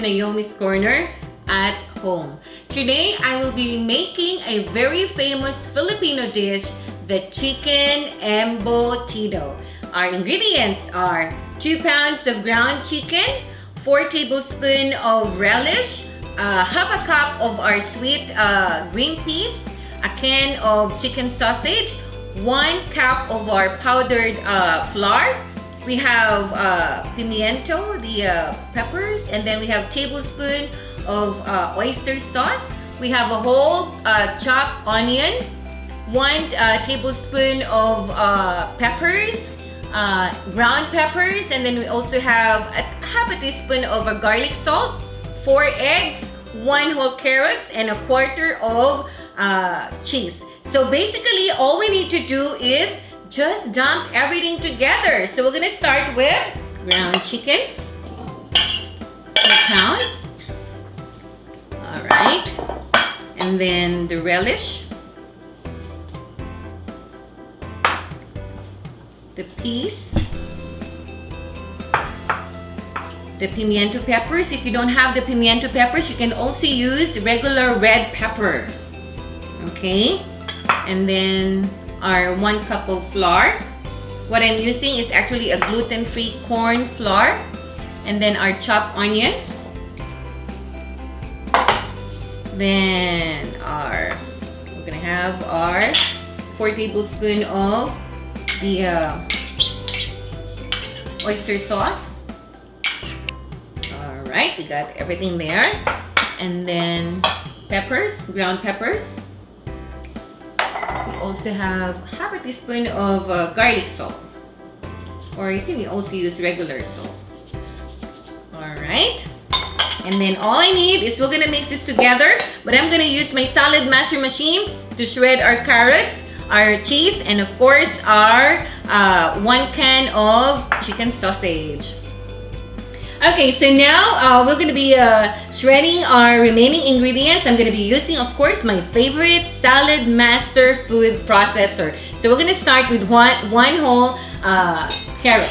Naomi's Corner at home. Today, I will be making a very famous Filipino dish, the Chicken Embotido. Our ingredients are 2 pounds of ground chicken, 4 tablespoons of relish, half a cup of our sweet green peas, a can of chicken sausage, 1 cup of our powdered flour. We have pimiento, the peppers, and then we have tablespoon of oyster sauce. We have a whole chopped onion, 1 tablespoon of peppers, ground peppers, and then we also have half a teaspoon of garlic salt, 4 eggs, 1 whole carrot, and a quarter of cheese. So basically, all we need to do is just dump everything together. So we're gonna start with ground chicken, 2 pounds. All right, and then the relish, the peas, the pimiento peppers. If you don't have the pimiento peppers, you can also use regular red peppers. Okay, and then our 1 cup of flour. What I'm using is actually a gluten-free corn flour. And then our chopped onion. Then we're gonna have our 4 tablespoons of the oyster sauce. All right, we got everything there. And then peppers, ground peppers. We also have half a teaspoon of garlic salt, or you can also use regular salt. All right, and then all I need is we're gonna mix this together, but I'm gonna use my Saladmaster machine to shred our carrots, our cheese, and of course our 1 can of chicken sausage. Okay, so now we're going to be shredding our remaining ingredients. I'm going to be using, of course, my favorite Saladmaster food processor. So we're going to start with one whole carrot.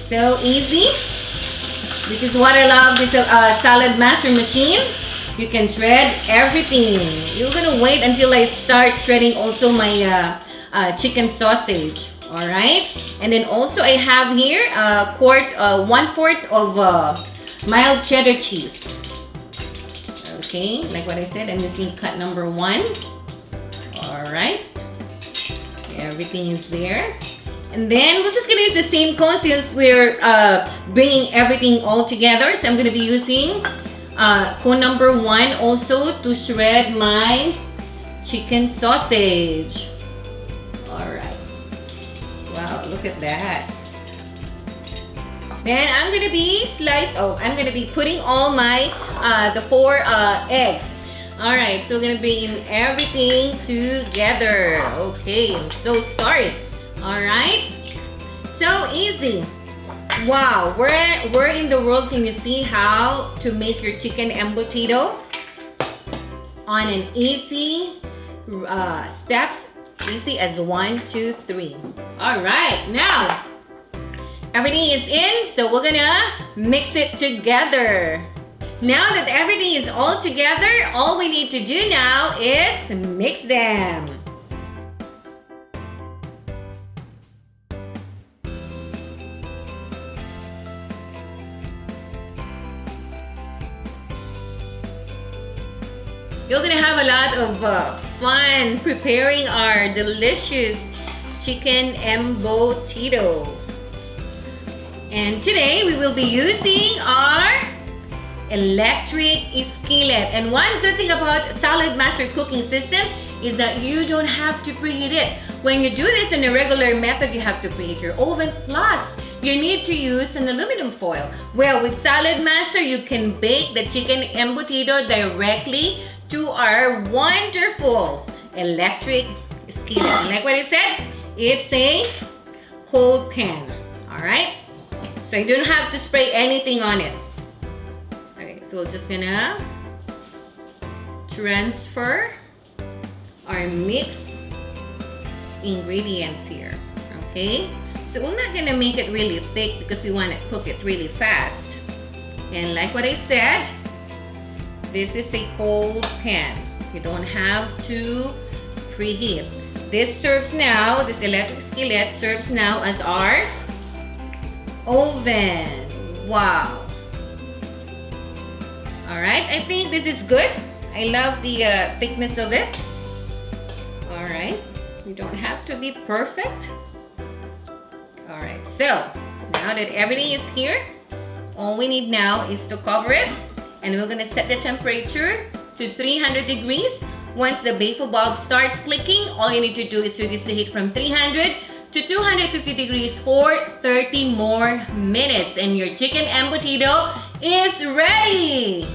So easy. This is what I love, this Saladmaster machine. You can shred everything. You're going to wait until I start shredding also my chicken sausage. All right, and then also I have here 1/4 of mild cheddar cheese. Okay, like what I said, I'm using cut number 1. All right, everything is there, and then we're just gonna use the same cone since we're bringing everything all together. So I'm gonna be using cone number 1 also to shred my chicken sausage. All right. Wow, look at that. Then I'm gonna be I'm gonna be putting all my the 4 eggs. All right, so we're gonna bring in everything together. Okay, I'm so sorry. All right, so easy. Wow, where in the world can you see how to make your chicken embotido on an easy steps? Easy as 1, 2, 3. All right, now everything is in, so we're gonna mix it together. Now that everything is all together, all we need to do now is mix them. You're gonna have a lot of fun preparing our delicious chicken embotido. And today we will be using our electric skillet. And one good thing about Saladmaster cooking system is that you don't have to preheat it. When you do this in a regular method, you have to preheat your oven. Plus, you need to use an aluminum foil. Well, with Saladmaster, you can bake the chicken embotido directly to our wonderful electric skillet. And like what I said, it's a cold pan. All right, so you don't have to spray anything on it. Okay, so we're just gonna transfer our mixed ingredients here. Okay, so we're not gonna make it really thick because we want to cook it really fast. And like what I said, this is a cold pan. You don't have to preheat. This serves now, this electric skillet serves now as our oven. Wow. Alright, I think this is good. I love the thickness of it. Alright, you don't have to be perfect. Alright, so now that everything is here, all we need now is to cover it. And we're gonna set the temperature to 300 degrees. Once the baffle bulb starts clicking, all you need to do is reduce the heat from 300 to 250 degrees for 30 more minutes. And your chicken embutido is ready!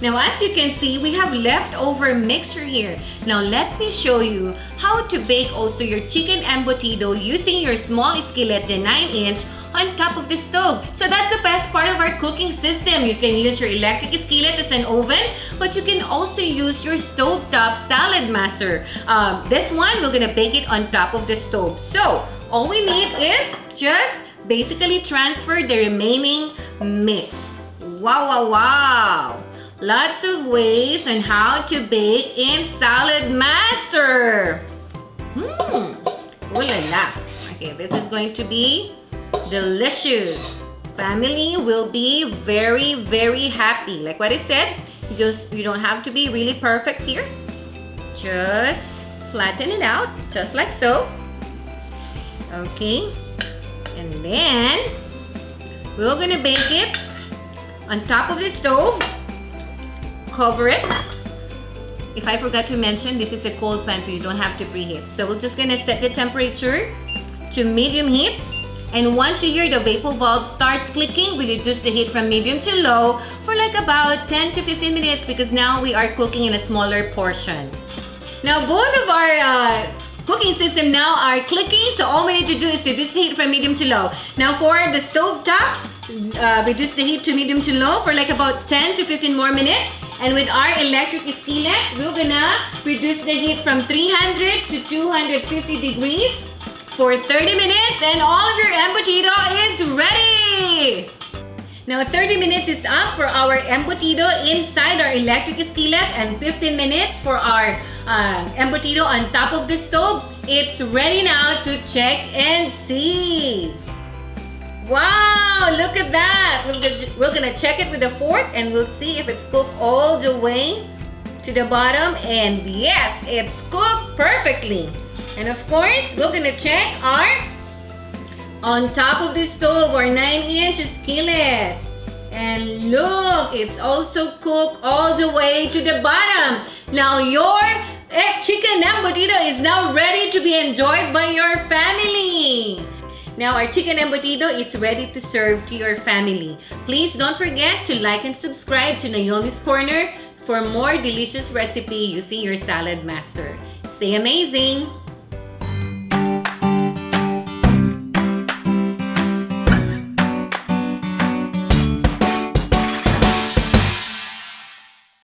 Now, as you can see, we have leftover mixture here. Now, let me show you how to bake also your chicken embutido using your small skillet, the 9-inch, on top of the stove. So that's the best part of our cooking system. You can use your electric skillet as an oven, but you can also use your stovetop Saladmaster. This one, we're gonna bake it on top of the stove. So, all we need is just basically transfer the remaining mix. Wow, wow, wow! Lots of ways on how to bake in Saladmaster. Oh la la. Okay, this is going to be delicious. Family will be very, very happy. Like what I said, you don't have to be really perfect here. Just flatten it out, just like so. Okay. And then we're gonna bake it on top of the stove. Cover it. If I forgot to mention, this is a cold pan, so you don't have to preheat. So we're just gonna set the temperature to medium heat. And once you hear the vapor valve starts clicking, we reduce the heat from medium to low for like about 10 to 15 minutes because now we are cooking in a smaller portion. Now both of our cooking system now are clicking, so all we need to do is reduce the heat from medium to low. Now for the stove top, reduce the heat to medium to low for like about 10 to 15 more minutes. And with our electric skillet, we're gonna reduce the heat from 300 to 250 degrees for 30 minutes, and all of your embutido is ready! Now 30 minutes is up for our embutido inside our electric skillet and 15 minutes for our embutido on top of the stove. It's ready now to check and see. Wow, look at that. We're gonna check it with a fork and we'll see if it's cooked all the way to the bottom. And yes, it's cooked perfectly. And of course, we're gonna check our on top of the stove, our 9-inch skillet. And look, it's also cooked all the way to the bottom. Now your chicken embutido is now ready to be enjoyed by your family. Now our chicken embutido is ready to serve to your family. Please don't forget to like and subscribe to Naomi's Corner for more delicious recipe using your Saladmaster. Stay amazing!